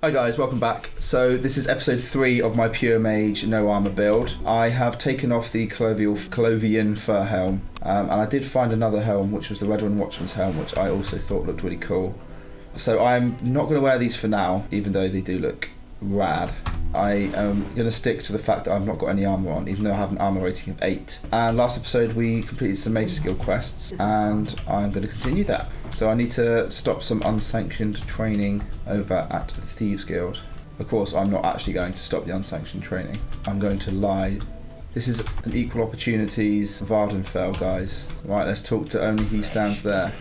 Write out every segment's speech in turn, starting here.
Hi guys, welcome back. So this is episode 3 of my pure mage no armor build. I have taken off the Colovian fur helm, and I did find another helm, which was the Redrun Watchman's helm, which I also thought looked really cool. So I'm not going to wear these for now, even though they do look rad. I am going to stick to the fact that I've not got any armour on, even though I have an armour rating of 8. And last episode we completed some Mage skill quests, and I'm going to continue that. So I need to stop some unsanctioned training over at the Thieves Guild. Of course, I'm not actually going to stop the unsanctioned training. I'm going to lie. This is an equal opportunities Vardenfell, guys. Right, let's talk to only he stands there.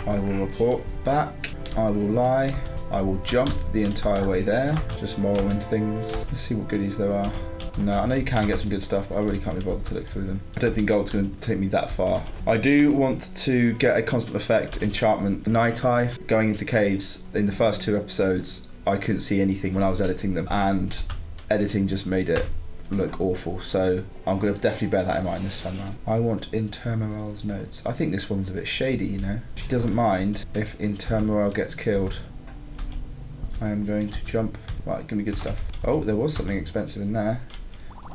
I will report back. I will lie. I will jump the entire way there. Just Morrowind things. Let's see what goodies there are. No, I know you can get some good stuff, but I really can't be bothered to look through them. I don't think gold's going to take me that far. I do want to get a constant effect enchantment. Night Eye, going into caves. In the first 2 episodes, I couldn't see anything when I was editing them, and editing just made it look awful. So I'm going to definitely bear that in mind this time around. I want Intermoral's notes. I think this woman's a bit shady, you know. She doesn't mind if Intermoral gets killed. I am going to jump. Right, give me good stuff. Oh, there was something expensive in there.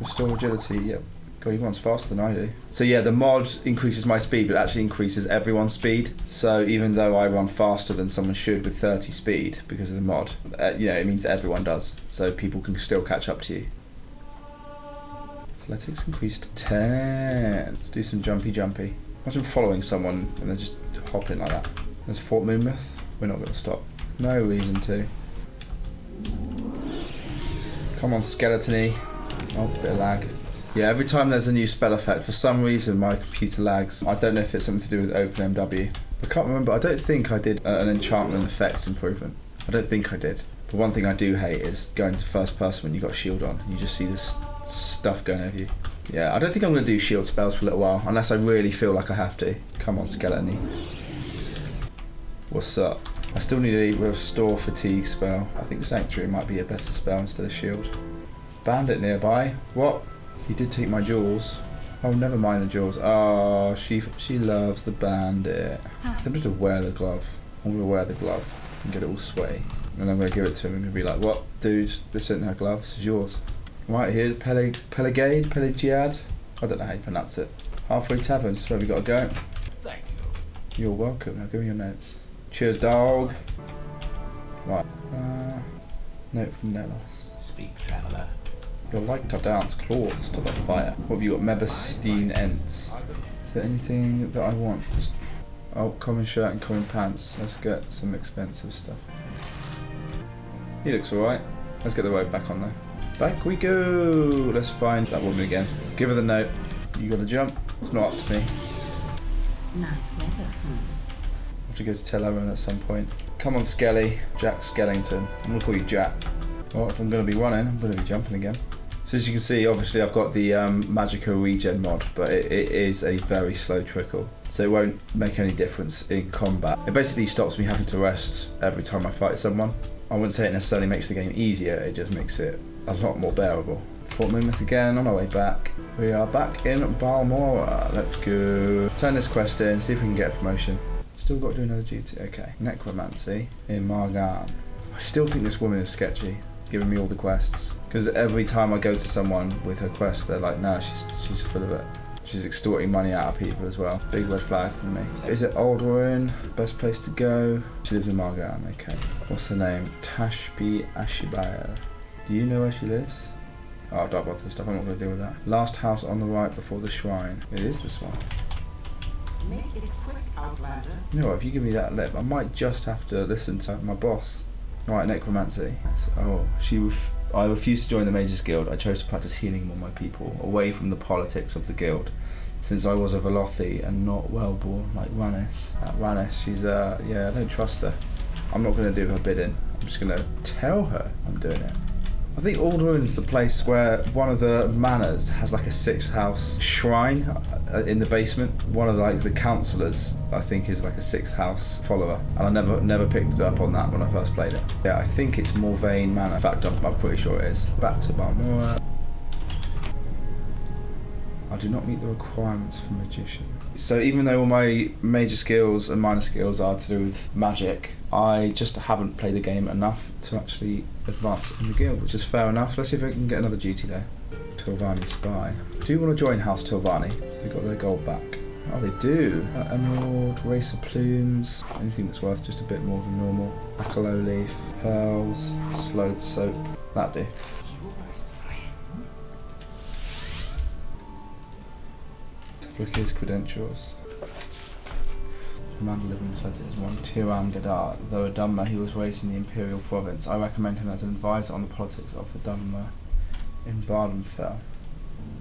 Restore agility, yep. God, he runs faster than I do. So yeah, the mod increases my speed, but actually increases everyone's speed. So even though I run faster than someone should with 30 speed because of the mod, it means everyone does. So people can still catch up to you. Athletics increased to 10. Let's do some jumpy. Imagine following someone and then just hopping like that. There's Fort Moonmouth. We're not going to stop. No reason to. Come on, Skeleton-y. Oh, bit of lag. Yeah, every time there's a new spell effect, for some reason my computer lags. I don't know if it's something to do with OpenMW. I can't remember. I don't think I did an enchantment effect improvement. I don't think I did. But one thing I do hate is going to first person when you've got a shield on. You just see this stuff going over you. Yeah, I don't think I'm going to do shield spells for a little while, unless I really feel like I have to. Come on, Skeleton-y. What's up? I still need a restore fatigue spell. I think Sanctuary might be a better spell instead of shield. Bandit nearby. What? He did take my jewels. Oh, never mind the jewels. Oh, she loves the bandit. I'm going to wear the glove. I'm going to wear the glove and get it all sweaty. And I'm going to give it to him and he'll be like, what? Dude, this isn't her glove. This is yours. Right, here's Pelagiad. I don't know how you pronounce it. Halfway Tavern. That's where we got to go. Thank you. You're welcome. Now give me your notes. Cheers, dog. Right. Note from Nellis. Speak, traveller. You're like to dance close to the fire. What have you got? Mebastine Ents. Is there anything that I want? Oh, common shirt and common pants. Let's get some expensive stuff. He looks alright. Let's get the road back on there. Back we go. Let's find that woman again. Give her the note. You gotta jump. It's not up to me. Nice weather. I have to go to Teleron at some point. Come on, Skelly. Jack Skellington. I'm gonna call you Jack. Well, if I'm gonna be running, I'm gonna be jumping again. So as you can see, obviously I've got the Magica regen mod, but it is a very slow trickle. So it won't make any difference in combat. It basically stops me having to rest every time I fight someone. I wouldn't say it necessarily makes the game easier, it just makes it a lot more bearable. Fort Moonmouth again, on our way back. We are back in Balmora. Let's go turn this quest in, see if we can get a promotion. Still got to do another duty. Okay. Necromancy in Margan. I still think this woman is sketchy, giving me all the quests. Because every time I go to someone with her quest, they're like, nah, she's full of it. She's extorting money out of people as well. Big red flag from me. Is it Old Ruin? Best place to go? She lives in Margan. Okay. What's her name? Tashbi Ashibaya. Do you know where she lives? Oh, don't bother stuff. I'm not going to deal with that. Last house on the right before the shrine. It is this one. Make it quick, Outlander. You know what, if you give me that lip, I might just have to listen to my boss. Right, necromancy. Oh, I refused to join the Mages Guild. I chose to practice healing among my people, away from the politics of the guild. Since I was a Velothi and not well-born like Rannis. Rannis, she's, yeah, I don't trust her. I'm not going to do her bidding. I'm just going to tell her I'm doing it. I think Alderman's the place where one of the manors has like a 6th house shrine in the basement. One of the councillors, I think, is like a 6th house follower, and I never picked up on that when I first played it. Yeah, I think it's Morvain Manor. In fact, I'm pretty sure it is. Back to Balmora. I do not meet the requirements for magician. So even though all my major skills and minor skills are to do with magic, I just haven't played the game enough to actually advance in the guild, which is fair enough. Let's see if I can get another duty though. Tilvani Spy. Do you want to join House Tilvani? They've got their gold back. Oh, they do. Emerald, Racer Plumes, anything that's worth just a bit more than normal. Acolyte Leaf, Pearls, Slowed Soap. That'd do. Look at his credentials. Commander Living says it is one Tiram Gadar. Though a Dunmer, he was raised in the Imperial Province. I recommend him as an advisor on the politics of the Dunmer in Bardenfell.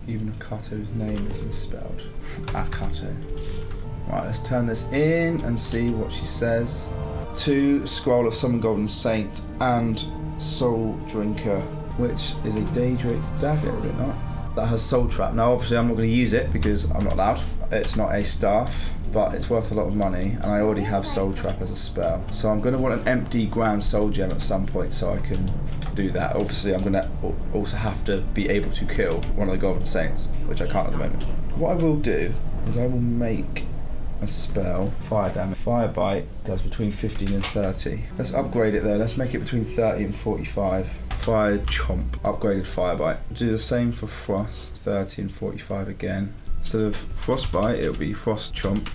Even Akato's name is misspelled. Akato. Right, let's turn this in and see what she says. 2 Scroll of Summon Golden Saint and Soul Drinker, which is a Daedric dagger, is it not? That has Soul Trap. Now obviously I'm not going to use it because I'm not allowed. It's not a staff, but it's worth a lot of money and I already have Soul Trap as a spell. So I'm going to want an empty Grand Soul Gem at some point so I can do that. Obviously I'm going to also have to be able to kill one of the Golden Saints, which I can't at the moment. What I will do is I will make a spell, Fire Damage. Fire Bite does between 15 and 30. Let's upgrade it though. Let's make it between 30 and 45. Fire Chomp, upgraded Fire Bite. Do the same for Frost, 30 and 45 again. Instead of Frostbite, it'll be Frost Chomp.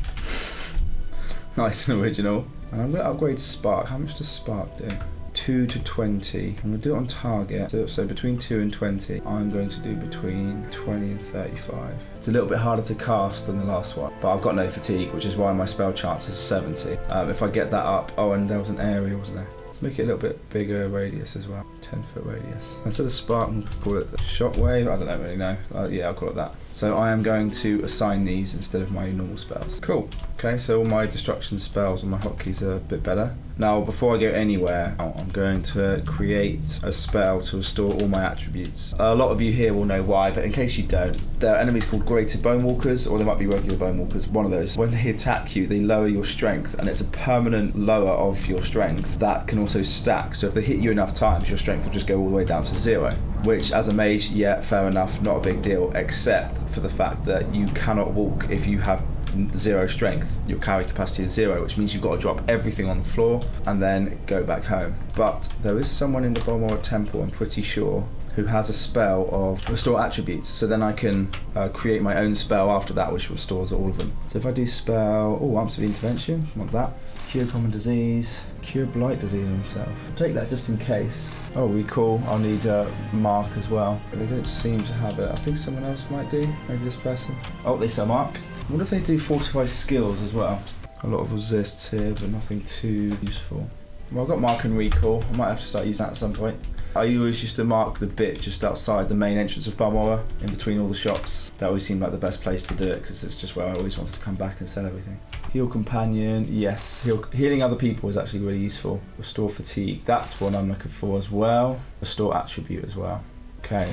Nice and original. And I'm going to upgrade Spark. How much does Spark do? 2 to 20. I'm going to do it on target. So between 2 and 20. I'm going to do between 20 and 35. It's a little bit harder to cast than the last one, but I've got no fatigue, which is why my spell chance is 70. If I get that up, oh, and there was an area, wasn't there? Make it a little bit bigger radius as well, 10-foot radius. Instead of Spark, I'm going to call it Shockwave. I don't really know. Yeah, I'll call it that. So I am going to assign these instead of my normal spells. Cool. Okay, so all my destruction spells and my hotkeys are a bit better. Now, before I go anywhere, I'm going to create a spell to restore all my attributes. A lot of you here will know why, but in case you don't, there are enemies called Greater Bonewalkers, or they might be regular Bonewalkers, one of those. When they attack you, they lower your strength, and it's a permanent lower of your strength that can also stack. So if they hit you enough times, your strength will just go all the way down to 0. Which, as a mage, yeah, fair enough, not a big deal, except for the fact that you cannot walk if you have 0 strength. Your carry capacity is 0, which means you've got to drop everything on the floor and then go back home. But there is someone in the Balmora Temple, I'm pretty sure, who has a spell of restore attributes, so then I can create my own spell after that which restores all of them. So if I do spell, Arms of Intervention, want that. Cure Common Disease, Cure Blight Disease on yourself. I'll take that just in case. Oh, Recall, I'll need Mark as well. They don't seem to have it. I think someone else might do, maybe this person. Oh, they sell Mark. I wonder if they do Fortify Skills as well. A lot of resists here, but nothing too useful. Well, I've got Mark and Recall. I might have to start using that at some point. I always used to mark the bit just outside the main entrance of Balmora, in between all the shops. That always seemed like the best place to do it, because it's just where I always wanted to come back and sell everything. Heal Companion, yes. Healing other people is actually really useful. Restore Fatigue, that's what I'm looking for as well. Restore Attribute as well. Okay,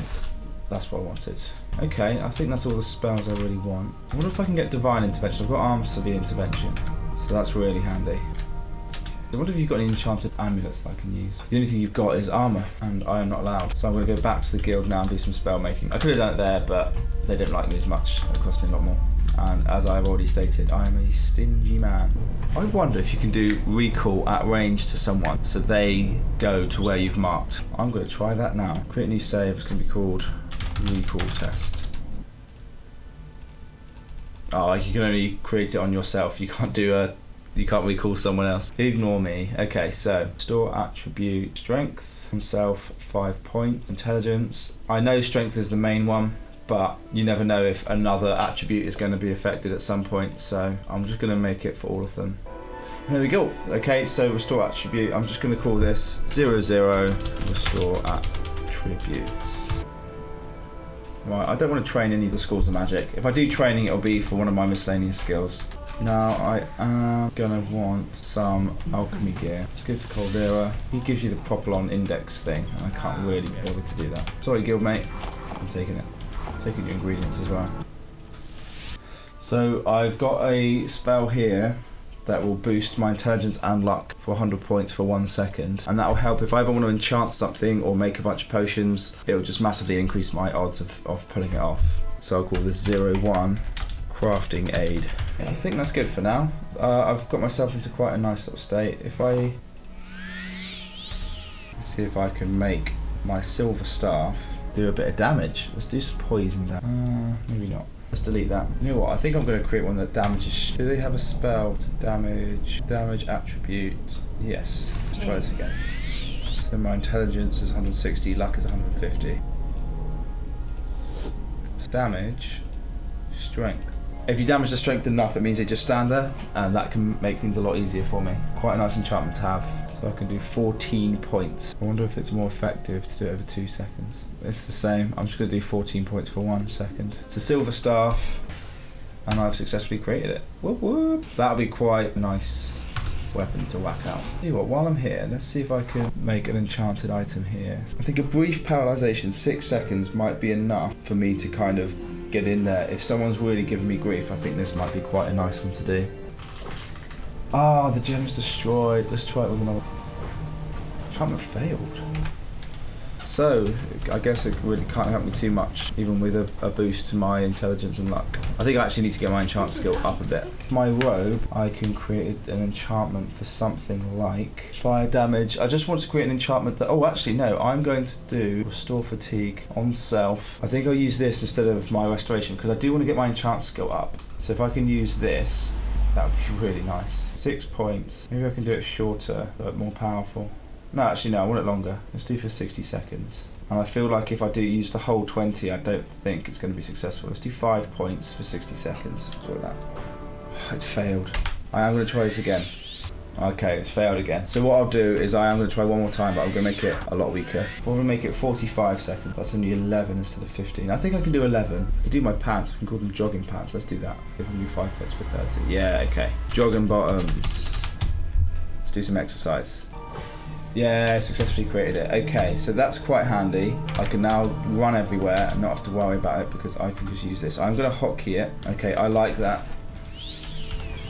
that's what I wanted. Okay, I think that's all the spells I really want. I wonder if I can get Divine Intervention. I've got Arms of Intervention, so that's really handy. I wonder if you've got any enchanted amulets that I can use. The only thing you've got is armour, and I am not allowed. So I'm going to go back to the guild now and do some spell making. I could have done it there, but they don't like me as much. It cost me a lot more. And as I've already stated, I am a stingy man. I wonder if you can do recall at range to someone, so they go to where you've marked. I'm going to try that now. Create a new save. It's going to be called Recall Test. Oh, you can only create it on yourself. You can't do you can't recall someone else. Ignore me. Okay, so store attribute strength, himself 5 points, intelligence. I know strength is the main one, but you never know if another attribute is going to be affected at some point, so I'm just going to make it for all of them. There we go. Okay, so restore attribute. I'm just going to call this 00 restore attributes. Right, I don't want to train any of the schools of magic. If I do training, it'll be for one of my miscellaneous skills. Now I am going to want some alchemy gear. Let's go to Caldera. He gives you the Propylon index thing, and I can't really bother to do that. Sorry, guildmate. I'm taking it. Taking your ingredients as well. So I've got a spell here that will boost my intelligence and luck for 100 points for 1 second, and that will help if I ever want to enchant something or make a bunch of potions. It will just massively increase my odds of pulling it off. So I'll call this 01 crafting aid. Yeah, I think that's good for now. I've got myself into quite a nice little state. If I see if I can make my silver staff do a bit of damage. Let's do some poison damage. Maybe not. Let's delete that. You know what? I think I'm going to create one that damages. Do they have a spell to damage? Damage attribute. Yes. Let's try this again. So my intelligence is 160, luck is 150. Damage, strength. If you damage the strength enough, it means they just stand there, and that can make things a lot easier for me. Quite a nice enchantment to have. So I can do 14 points. I wonder if it's more effective to do it over 2 seconds. It's the same. I'm just going to do 14 points for 1 second. It's a silver staff, and I've successfully created it. Whoop whoop. That'll be quite a nice weapon to whack out. Tell you what, while I'm here, let's see if I can make an enchanted item here. I think a brief paralyzation, 6 seconds, might be enough for me to kind of get in there. If someone's really giving me grief, I think this might be quite a nice one to do. Ah, the gem's destroyed. Let's try it with another. Enchantment failed. So, I guess it really can't help me too much, even with a boost to my intelligence and luck. I think I actually need to get my enchant skill up a bit. My robe, I can create an enchantment for something like fire damage. I just want to create an enchantment that... Oh, actually, no. I'm going to do restore fatigue on self. I think I'll use this instead of my restoration, because I do want to get my enchant skill up. So if I can use this, that would be really nice. 6 points. Maybe I can do it shorter, but more powerful. No, actually no, I want it longer. Let's do for 60 seconds. And I feel like if I do use the whole 20, I don't think it's going to be successful. Let's do 5 points for 60 seconds. Look at that. Oh, it's failed. I am going to try this again. Okay, it's failed again. So what I'll do is I am going to try one more time, but I'm going to make it a lot weaker. If I'm going to make it 45 seconds, that's only 11 instead of 15. I think I can do 11. I can do my pants. I can call them jogging pants. Let's do that. If I can do 5 points for 30. Yeah, okay. Jogging bottoms. Let's do some exercise. Yeah, I successfully created it. Okay, so that's quite handy. I can now run everywhere and not have to worry about it because I can just use this. I'm going to hotkey it. Okay, I like that.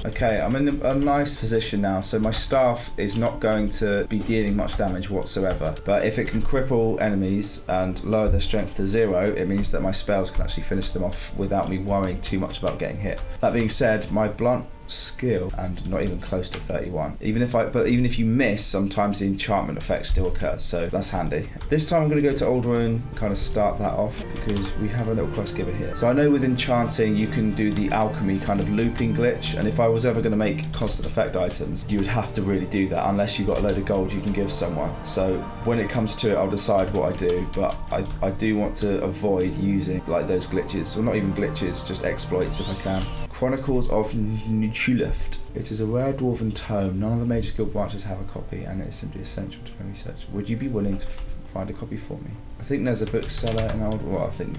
Okay, I'm in a nice position now, so my staff is not going to be dealing much damage whatsoever. But if it can cripple enemies and lower their strength to 0, it means that my spells can actually finish them off without me worrying too much about getting hit. That being said, my blunt skill and not even close to 31. Even if you miss, sometimes the enchantment effect still occurs, so that's handy. This time I'm going to go to Old Ruin, kind of start that off because we have a little quest giver here. So I know with enchanting you can do the alchemy kind of looping glitch, and if I was ever going to make constant effect items, you would have to really do that unless you've got a load of gold you can give someone. So when it comes to it, I'll decide what I do, but I do want to avoid using like those glitches, or not even glitches, just exploits if I can. Chronicles of Nuchuleft. It is a rare dwarven tome. None of the major guild branches have a copy, and it is simply essential to my research. Would you be willing to find a copy for me? I think there's a bookseller in Old. Well, I think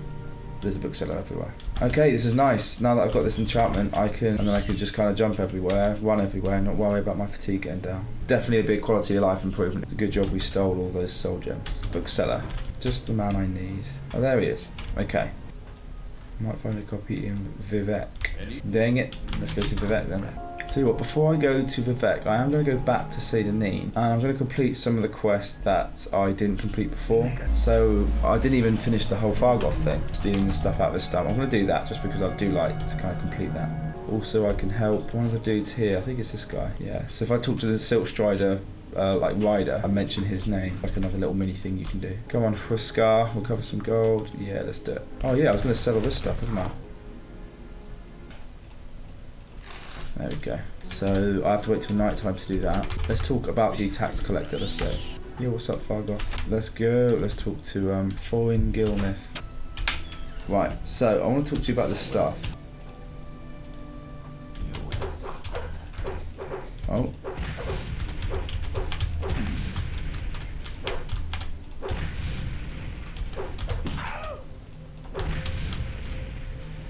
there's a bookseller everywhere. Okay, this is nice. Now that I've got this enchantment, I can just kind of jump everywhere, run everywhere, and not worry about my fatigue getting down. Definitely a big quality of life improvement. Good job we stole all those soul gems. Bookseller, just the man I need. Oh, there he is. Okay. Might find a copy in Vivek. Dang it. Let's go to Vivek then. Tell you what, before I go to Vivek, I am going to go back to Seyda Neen, and I'm going to complete some of the quests that I didn't complete before. So I didn't even finish the whole Fargoth thing, stealing the stuff out of his stump. I'm going to do that just because I do like to kind of complete that. Also, I can help one of the dudes here. I think it's this guy. Yeah. So if I talk to the Silk Strider, like rider, and mention his name, like another little mini thing you can do. Go on for a scar, we'll cover some gold. Yeah, let's do it. Oh yeah, I was going to sell all this stuff, wasn't I? There we go. So I have to wait till night time to do that. Let's talk about the tax collector. Let's go. Yeah, what's up, Fargoth? Let's go. Let's talk to Foin Gilnith. Right, so I want to talk to you about this stuff. Oh.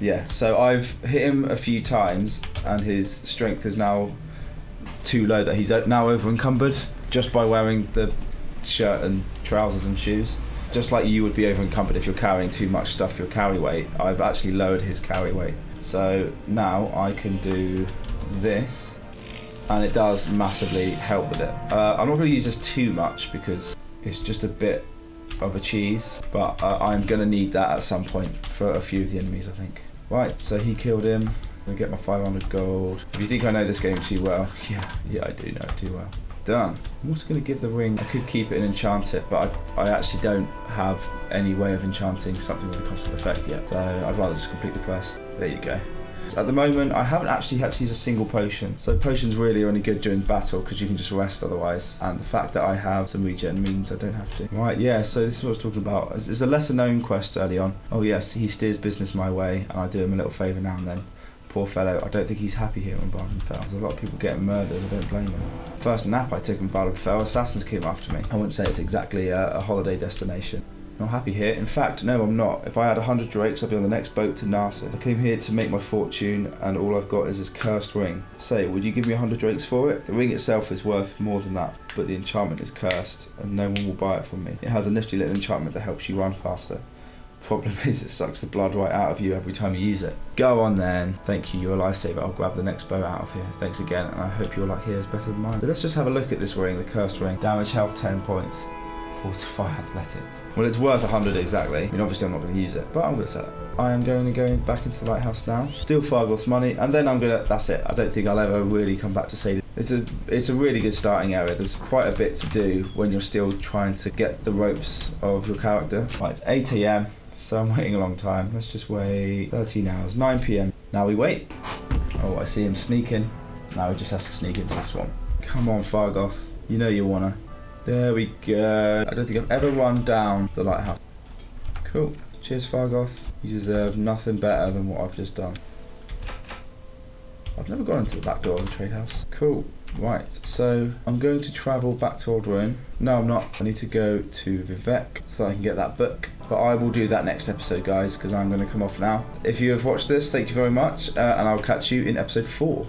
Yeah, so I've hit him a few times and his strength is now too low that he's now over encumbered just by wearing the shirt and trousers and shoes. Just like you would be over encumbered if you're carrying too much stuff for your carry weight, I've actually lowered his carry weight. So now I can do this and it does massively help with it. I'm not going to use this too much because it's just a bit of a cheese, but I'm going to need that at some point for a few of the enemies, I think. Right, so he killed him. I'm going to get my 500 gold. If you think I know this game too well, yeah, I do know it too well. Done. I'm also going to give the ring. I could keep it and enchant it, but I actually don't have any way of enchanting something with a constant effect yet, so I'd rather just complete the quest. There you go. At the moment, I haven't actually had to use a single potion, so potions really are only good during battle because you can just rest otherwise, and the fact that I have some regen means I don't have to. Right, yeah, so this is what I was talking about. It's a lesser known quest early on. Oh yes, he steers business my way, and I do him a little favour now and then. Poor fellow, I don't think he's happy here on Barden Fell. There's a lot of people getting murdered, I don't blame him. First nap I took in Barden Fell, assassins came after me. I wouldn't say it's exactly a holiday destination. Not happy here. In fact, no, I'm not. If I had 100 drakes, I'd be on the next boat to Narsa. I came here to make my fortune, and all I've got is this cursed ring. Say, would you give me 100 drakes for it? The ring itself is worth more than that, but the enchantment is cursed, and no one will buy it from me. It has a nifty little enchantment that helps you run faster. Problem is, it sucks the blood right out of you every time you use it. Go on then. Thank you, you're a lifesaver. I'll grab the next bow out of here. Thanks again, and I hope your luck here is better than mine. So let's just have a look at this ring, the cursed ring. Damage, health, 10 points. 45 athletics. Well, it's worth 100 exactly. I mean, obviously I'm not going to use it, but I'm going to sell it. I am going to go back into the lighthouse now, steal Fargoth's money, and then I'm going to... That's it. I don't think I'll ever really come back to Seyda. It's a really good starting area. There's quite a bit to do when you're still trying to get the ropes of your character. Right, it's 8 AM. So I'm waiting a long time. Let's just wait 13 hours. 9 PM. Now we wait. Oh, I see him sneaking. Now he just has to sneak into the swamp. Come on, Fargoth. You know you wanna. There we go. I don't think I've ever run down the lighthouse. Cool. Cheers, Fargoth. You deserve nothing better than what I've just done. I've never gone into the back door of the trade house. Cool. Right, so I'm going to travel back to Old Ruin. No, I'm not. I need to go to Vivek so I can get that book. But I will do that next episode, guys, because I'm going to come off now. If you have watched this, thank you very much, and I'll catch you in episode 4.